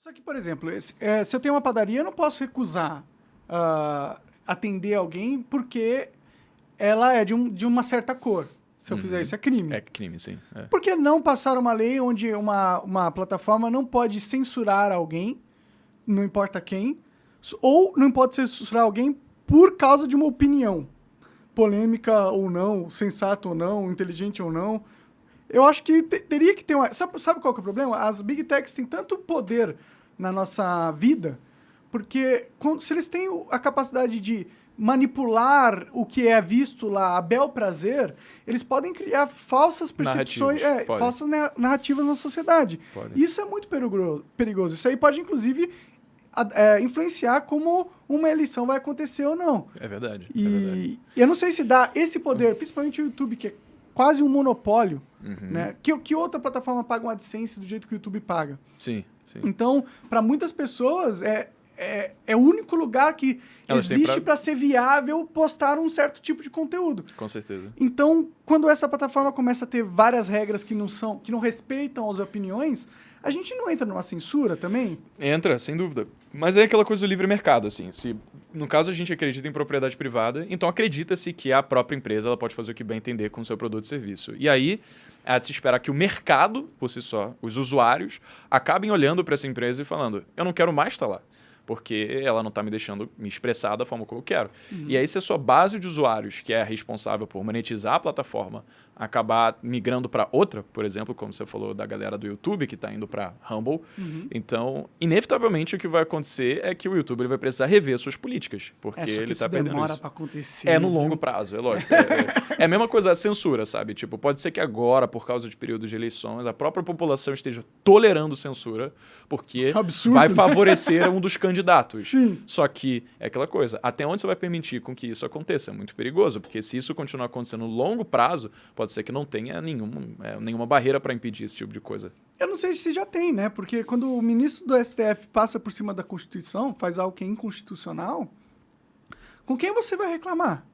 Só que, por exemplo, se eu tenho uma padaria, eu não posso recusar atender alguém porque ela é de uma certa cor. Se eu fizer isso, é crime. É crime, sim. É. Por que não passar uma lei onde uma plataforma não pode censurar alguém, não importa quem, ou não pode censurar alguém por causa de uma opinião, polêmica ou não, sensato ou não, inteligente ou não? Eu acho que teria que ter uma... Sabe qual que é o problema? As Big Techs têm tanto poder na nossa vida, porque se eles têm a capacidade de manipular o que é visto lá a bel prazer, eles podem criar falsas percepções, falsas narrativas na sociedade. Isso é muito perigoso. Isso aí pode, inclusive, influenciar como uma eleição vai acontecer ou não. É verdade. E eu não sei se dá esse poder, principalmente o YouTube, que é quase um monopólio, né? Que outra plataforma paga uma AdSense do jeito que o YouTube paga? Sim. Então, para muitas pessoas, é o único lugar que existe para ser viável postar um certo tipo de conteúdo. Com certeza. Então, quando essa plataforma começa a ter várias regras que não respeitam as opiniões, a gente não entra numa censura também? Entra, sem dúvida. Mas é aquela coisa do livre mercado, assim. Se, no caso, a gente acredita em propriedade privada, então acredita-se que a própria empresa ela pode fazer o que bem entender com o seu produto e serviço. E aí, é de se esperar que o mercado, por si só, os usuários, acabem olhando para essa empresa e falando, eu não quero mais estar lá, porque ela não está me deixando me expressar da forma como eu quero. E aí, se a sua base de usuários, que é responsável por monetizar a plataforma, acabar migrando para outra, por exemplo, como você falou da galera do YouTube, que está indo para Rumble, então, inevitavelmente, o que vai acontecer é que o YouTube ele vai precisar rever suas políticas, porque ele está perdendo isso. Demora para acontecer. É no longo prazo, é lógico. É a mesma coisa da censura, sabe? Tipo, pode ser que agora, por causa de períodos de eleições, a própria população esteja tolerando censura, porque vai favorecer um dos candidatos. Sim. Só que é aquela coisa, até onde você vai permitir com que isso aconteça? É muito perigoso, porque se isso continuar acontecendo no longo prazo, pode ser que não tenha nenhuma barreira para impedir esse tipo de coisa. Eu não sei se já tem, né? Porque quando o ministro do STF passa por cima da Constituição, faz algo que é inconstitucional, com quem você vai reclamar?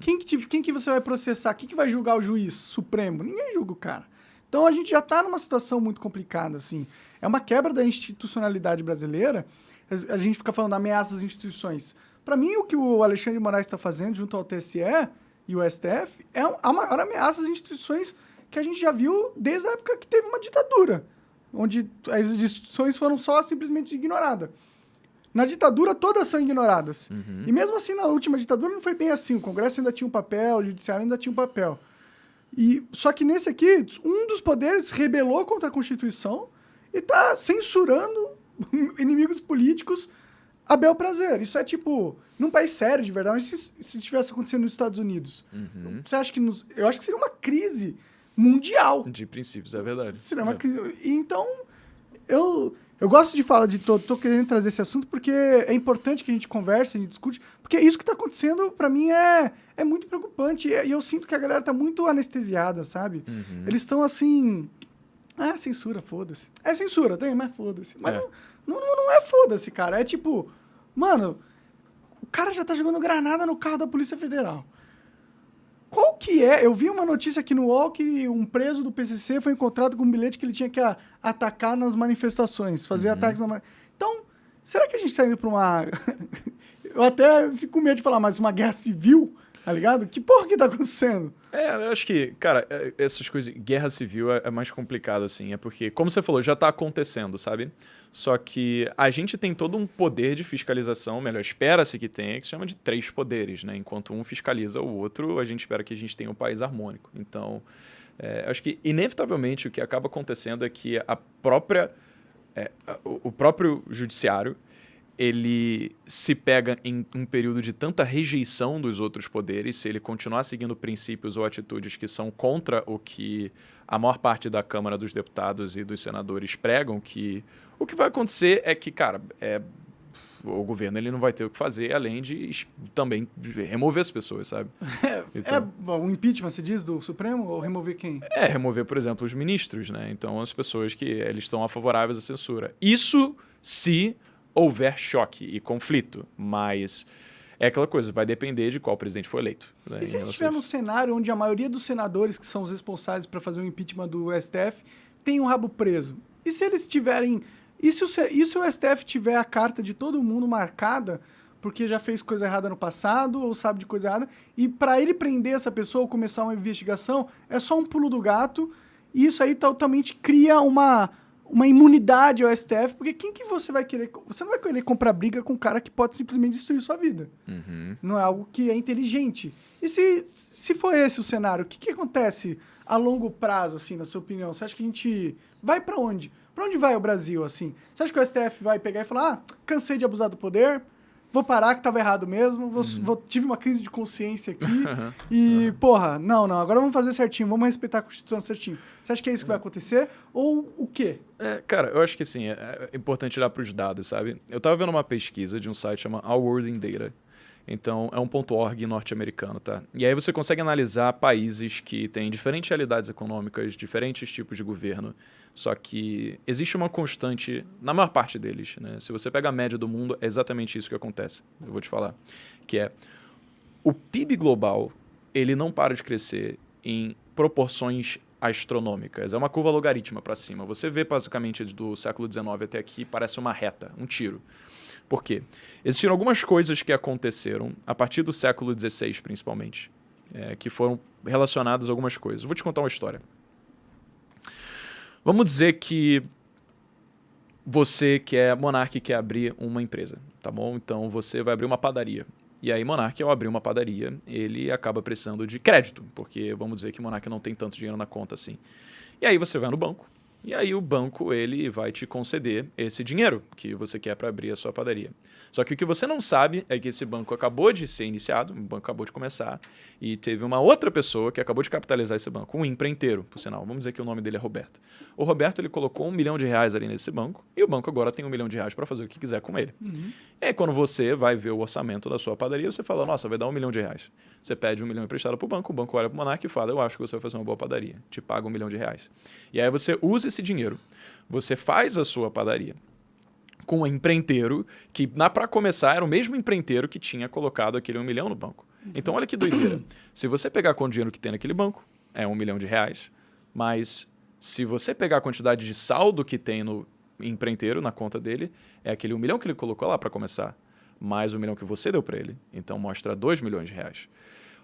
Quem que você vai processar? Quem que vai julgar o juiz supremo? Ninguém julga o cara. Então a gente já está numa situação muito complicada, assim. É uma quebra da institucionalidade brasileira. A gente fica falando ameaças às instituições. Para mim, o que o Alexandre de Moraes está fazendo junto ao TSE e o STF é a maior ameaça às instituições que a gente já viu desde a época que teve uma ditadura, onde as instituições foram só simplesmente ignoradas. Na ditadura, todas são ignoradas. E mesmo assim, na última ditadura, não foi bem assim. O Congresso ainda tinha um papel, o Judiciário ainda tinha um papel. Só que nesse aqui, um dos poderes se rebelou contra a Constituição e está censurando inimigos políticos a bel prazer. Isso é tipo, num país sério, de verdade, mas se estivesse acontecendo nos Estados Unidos, você acha que... Eu acho que seria uma crise mundial. De princípios, é verdade. Seria uma crise... Então, eu gosto de falar de todo, tô querendo trazer esse assunto porque é importante que a gente converse, a gente discute, porque isso que está acontecendo, para mim, é muito preocupante e eu sinto que a galera tá muito anestesiada, sabe? Eles estão assim... censura, foda-se. É censura, tem, mas foda-se. Mas não é foda-se, cara. É tipo, mano, o cara já tá jogando granada no carro da Polícia Federal. Qual que é? Eu vi uma notícia aqui no UOL que um preso do PCC foi encontrado com um bilhete que ele tinha que atacar nas manifestações, fazer ataques na Então, será que a gente tá indo pra uma... Eu até fico com medo de falar, mas uma guerra civil, tá ligado? Que porra que tá acontecendo? Eu acho que, cara, essas coisas, guerra civil é mais complicado, assim. É porque, como você falou, já tá acontecendo, sabe? Só que a gente tem todo um poder de fiscalização, melhor, espera-se que tenha, que se chama de 3 poderes, né? Enquanto um fiscaliza o outro, a gente espera que a gente tenha um país harmônico. Então, acho que, inevitavelmente, o que acaba acontecendo é que o próprio judiciário, ele se pega em um período de tanta rejeição dos outros poderes, se ele continuar seguindo princípios ou atitudes que são contra o que a maior parte da Câmara dos Deputados e dos senadores pregam, que o que vai acontecer é que, cara, o governo ele não vai ter o que fazer, além de também remover as pessoas, sabe? O impeachment, se diz, do Supremo? Ou remover quem? Remover, por exemplo, os ministros, né? Então, as pessoas que eles estão favoráveis à censura. Isso se houver choque e conflito, mas é aquela coisa, vai depender de qual presidente for eleito. Né, e se a gente estiver num cenário onde a maioria dos senadores que são os responsáveis para fazer o impeachment do STF tem um rabo preso? E se eles tiverem E se o STF tiver a carta de todo mundo marcada porque já fez coisa errada no passado ou sabe de coisa errada, e para ele prender essa pessoa ou começar uma investigação, é só um pulo do gato, e isso aí totalmente cria uma imunidade ao STF, porque quem que você vai querer... Você não vai querer comprar briga com um cara que pode simplesmente destruir sua vida. Não é algo que é inteligente. E se for esse o cenário, o que acontece a longo prazo, assim, na sua opinião? Você acha que a gente vai para onde? Para onde vai o Brasil, assim? Você acha que o STF vai pegar e falar, cansei de abusar do poder, vou parar que estava errado mesmo, tive uma crise de consciência aqui e, porra, não, agora vamos fazer certinho, vamos respeitar a Constituição certinho. Você acha que é isso que vai acontecer? Ou o quê? Cara, eu acho que assim, é importante olhar para os dados, sabe? Eu estava vendo uma pesquisa de um site chamado Our World in Data. Então, é um .org norte-americano, tá? E aí você consegue analisar países que têm diferentes realidades econômicas, diferentes tipos de governo, só que existe uma constante na maior parte deles, né? Se você pega a média do mundo, é exatamente isso que acontece. Eu vou te falar. Que é o PIB global, ele não para de crescer em proporções astronômicas. É uma curva logarítmica para cima. Você vê basicamente do século XIX até aqui, parece uma reta, um tiro. Por quê? Existiram algumas coisas que aconteceram a partir do século XVI, principalmente, que foram relacionadas a algumas coisas. Vou te contar uma história. Vamos dizer que você Monark quer abrir uma empresa, tá bom? Então você vai abrir uma padaria. E aí Monark, ao abrir uma padaria, ele acaba precisando de crédito, porque vamos dizer que Monark não tem tanto dinheiro na conta assim. E aí você vai no banco. E aí o banco ele vai te conceder esse dinheiro que você quer para abrir a sua padaria. Só que o que você não sabe é que esse banco acabou de ser iniciado, o banco acabou de começar, e teve uma outra pessoa que acabou de capitalizar esse banco, um empreiteiro, por sinal. Vamos dizer que o nome dele é Roberto. O Roberto ele colocou R$1 milhão ali nesse banco, e o banco agora tem R$1 milhão para fazer o que quiser com ele. E aí quando você vai ver o orçamento da sua padaria, você fala, nossa, vai dar R$1 milhão. Você pede R$1 milhão emprestado para o banco olha para o Monark e fala, eu acho que você vai fazer uma boa padaria, te paga R$1 milhão. E aí você usa esse dinheiro, você faz a sua padaria com um empreiteiro que, para começar, era o mesmo empreiteiro que tinha colocado aquele R$1 milhão no banco. Então, olha que doideira. Se você pegar com o dinheiro que tem naquele banco, é R$1 milhão, mas se você pegar a quantidade de saldo que tem no empreiteiro, na conta dele, é aquele R$1 milhão que ele colocou lá para começar, mais R$1 milhão que você deu para ele. Então, mostra R$2 milhões.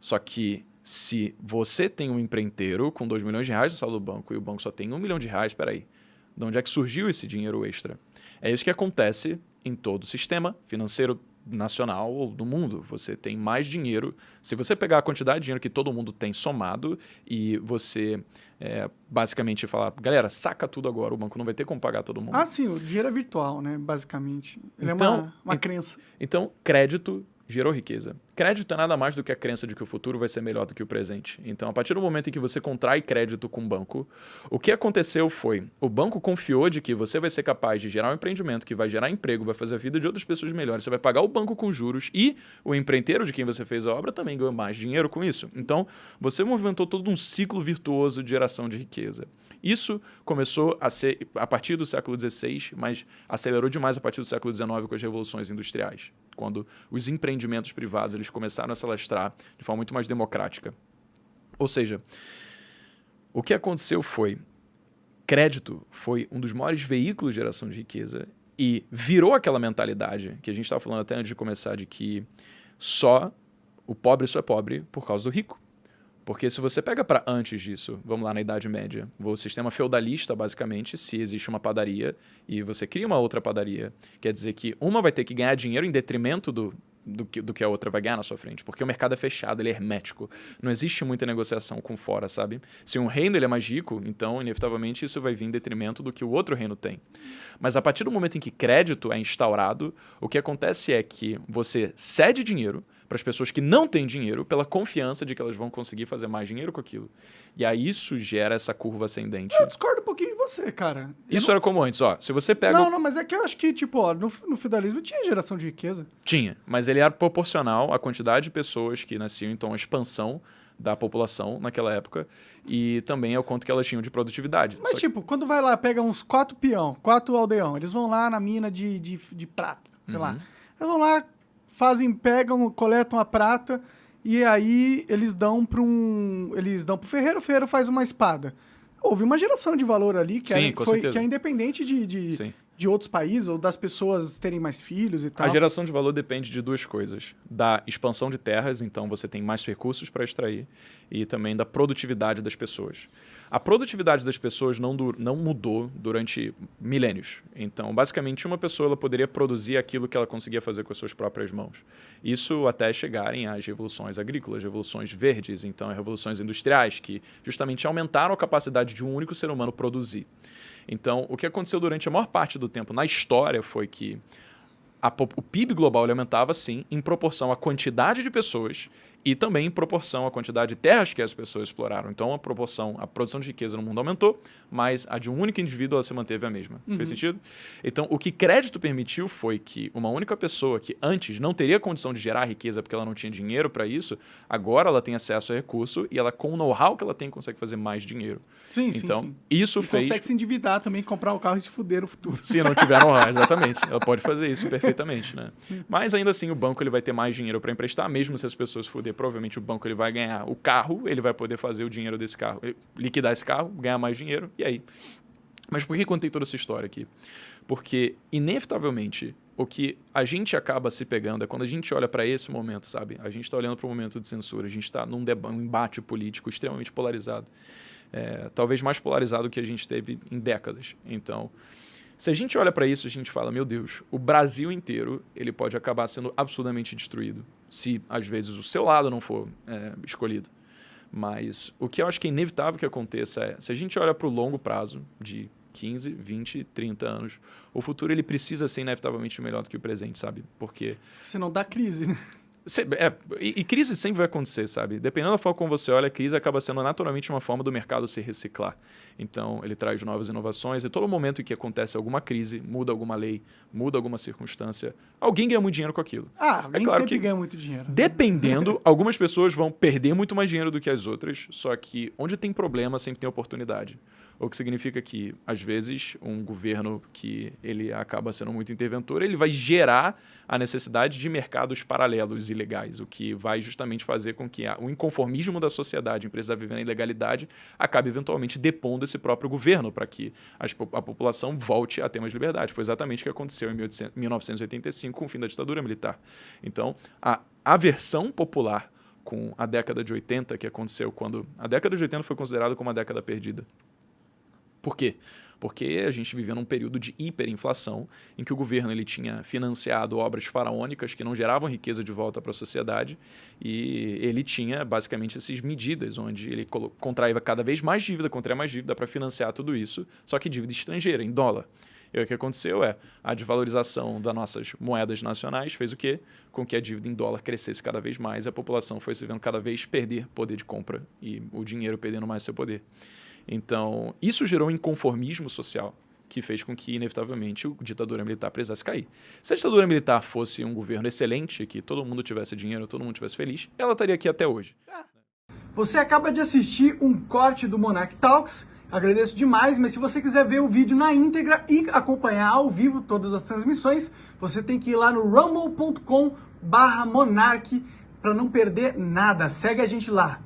Só que se você tem um empreiteiro com R$2 milhões no saldo do banco e o banco só tem R$1 milhão, peraí, de onde é que surgiu esse dinheiro extra? É isso que acontece em todo o sistema financeiro nacional ou do mundo. Você tem mais dinheiro. Se você pegar a quantidade de dinheiro que todo mundo tem somado e você basicamente falar, galera, saca tudo agora, o banco não vai ter como pagar todo mundo. Ah, sim, o dinheiro é virtual, né? Basicamente. Ele então, é uma crença. Então, crédito gerou riqueza. Crédito é nada mais do que a crença de que o futuro vai ser melhor do que o presente. Então, a partir do momento em que você contrai crédito com o banco, o que aconteceu foi, o banco confiou de que você vai ser capaz de gerar um empreendimento que vai gerar emprego, vai fazer a vida de outras pessoas melhores, você vai pagar o banco com juros e o empreiteiro de quem você fez a obra também ganhou mais dinheiro com isso. Então, você movimentou todo um ciclo virtuoso de geração de riqueza. Isso começou a ser a partir do século XVI, mas acelerou demais a partir do século XIX com as revoluções industriais, quando os empreendimentos privados eles começaram a se alastrar de forma muito mais democrática. Ou seja, o que aconteceu foi, crédito foi um dos maiores veículos de geração de riqueza e virou aquela mentalidade que a gente estava falando até antes de começar, de que o pobre só é pobre por causa do rico. Porque se você pega para antes disso, vamos lá na Idade Média, o sistema feudalista, basicamente, se existe uma padaria e você cria uma outra padaria, quer dizer que uma vai ter que ganhar dinheiro em detrimento do que a outra vai ganhar na sua frente, porque o mercado é fechado, ele é hermético. Não existe muita negociação com fora, sabe? Se um reino ele é mais rico, então, inevitavelmente, isso vai vir em detrimento do que o outro reino tem. Mas a partir do momento em que crédito é instaurado, o que acontece é que você cede dinheiro para as pessoas que não têm dinheiro pela confiança de que elas vão conseguir fazer mais dinheiro com aquilo. E aí isso gera essa curva ascendente. Eu discordo um pouquinho de você, cara. Isso era como antes, ó. Se você pega... Não, mas é que eu acho que, tipo, ó, no feudalismo tinha geração de riqueza. Tinha, mas ele era proporcional à quantidade de pessoas que nasciam, então a expansão da população naquela época e também ao quanto que elas tinham de produtividade. Mas, tipo, quando vai lá, pega uns 4 peão, 4 aldeão, eles vão lá na mina de prata, sei lá. Eles vão lá, coletam a prata e aí eles dão pro ferreiro, o ferreiro faz uma espada. Houve uma geração de valor ali que, Sim, que é independente de outros países ou das pessoas terem mais filhos e tal? A geração de valor depende de duas coisas. Da expansão de terras, então você tem mais recursos para extrair, e também da produtividade das pessoas. A produtividade das pessoas não mudou durante milênios. Então, basicamente, uma pessoa ela poderia produzir aquilo que ela conseguia fazer com as suas próprias mãos. Isso até chegarem às revoluções agrícolas, revoluções verdes, então as revoluções industriais, que justamente aumentaram a capacidade de um único ser humano produzir. Então, o que aconteceu durante a maior parte do tempo na história foi que o PIB global ele aumentava, sim, em proporção à quantidade de pessoas e também em proporção à quantidade de terras que as pessoas exploraram. Então, a produção de riqueza no mundo aumentou, mas a de um único indivíduo ela se manteve a mesma. Fez sentido? Então, o que crédito permitiu foi que uma única pessoa que antes não teria condição de gerar riqueza porque ela não tinha dinheiro para isso, agora ela tem acesso a recurso e ela, com o know-how que ela tem, consegue fazer mais dinheiro. Sim, então, sim. Isso fez... consegue se endividar também, comprar um carro e se fuder no futuro. Se não tiver know-how, exatamente. Ela pode fazer isso perfeitamente, né? Mas ainda assim, o banco ele vai ter mais dinheiro para emprestar, mesmo se as pessoas se fuder. Provavelmente o banco ele vai ganhar o carro, ele vai poder fazer o dinheiro desse carro, liquidar esse carro, ganhar mais dinheiro, e aí? Mas por que eu contei toda essa história aqui? Porque, inevitavelmente, o que a gente acaba se pegando é quando a gente olha para esse momento, sabe? A gente está olhando para um momento de censura, a gente está num embate político extremamente polarizado. Talvez mais polarizado que a gente teve em décadas. Então, se a gente olha para isso, a gente fala, meu Deus, o Brasil inteiro ele pode acabar sendo absurdamente destruído se, às vezes, o seu lado não for escolhido. Mas o que eu acho que é inevitável que aconteça é, se a gente olha para o longo prazo de 15, 20, 30 anos, o futuro ele precisa ser inevitavelmente melhor do que o presente, sabe? Porque... senão dá crise, né? E crise sempre vai acontecer, sabe? Dependendo da forma como você olha, a crise acaba sendo naturalmente uma forma do mercado se reciclar. Então, ele traz novas inovações e todo momento em que acontece alguma crise, muda alguma lei, muda alguma circunstância, alguém ganha muito dinheiro com aquilo. Alguém sempre ganha muito dinheiro. Dependendo, algumas pessoas vão perder muito mais dinheiro do que as outras, só que onde tem problema sempre tem oportunidade. O que significa que, às vezes, um governo que ele acaba sendo muito interventor, ele vai gerar a necessidade de mercados paralelos ilegais, o que vai justamente fazer com que o inconformismo da sociedade, a empresa vivendo a ilegalidade, acabe eventualmente depondo esse próprio governo para que a população volte a ter mais liberdade. Foi exatamente o que aconteceu em 1985 com o fim da ditadura militar. Então, a aversão popular com a década de 80, que aconteceu quando... A década de 80 foi considerada como uma década perdida. Por quê? Porque a gente vivia num período de hiperinflação, em que o governo ele tinha financiado obras faraônicas que não geravam riqueza de volta para a sociedade, e ele tinha basicamente essas medidas, onde ele contraía cada vez mais dívida para financiar tudo isso, só que dívida estrangeira, em dólar. E o que aconteceu a desvalorização das nossas moedas nacionais fez o quê? Com que a dívida em dólar crescesse cada vez mais e a população foi se vendo cada vez perder poder de compra e o dinheiro perdendo mais seu poder. Então, isso gerou um inconformismo social que fez com que, inevitavelmente, a ditadura militar precisasse cair. Se a ditadura militar fosse um governo excelente, que todo mundo tivesse dinheiro, todo mundo tivesse feliz, ela estaria aqui até hoje. Você acaba de assistir um corte do Monarch Talks. Agradeço demais, mas se você quiser ver o vídeo na íntegra e acompanhar ao vivo todas as transmissões, você tem que ir lá no rumble.com/monarch para não perder nada. Segue a gente lá.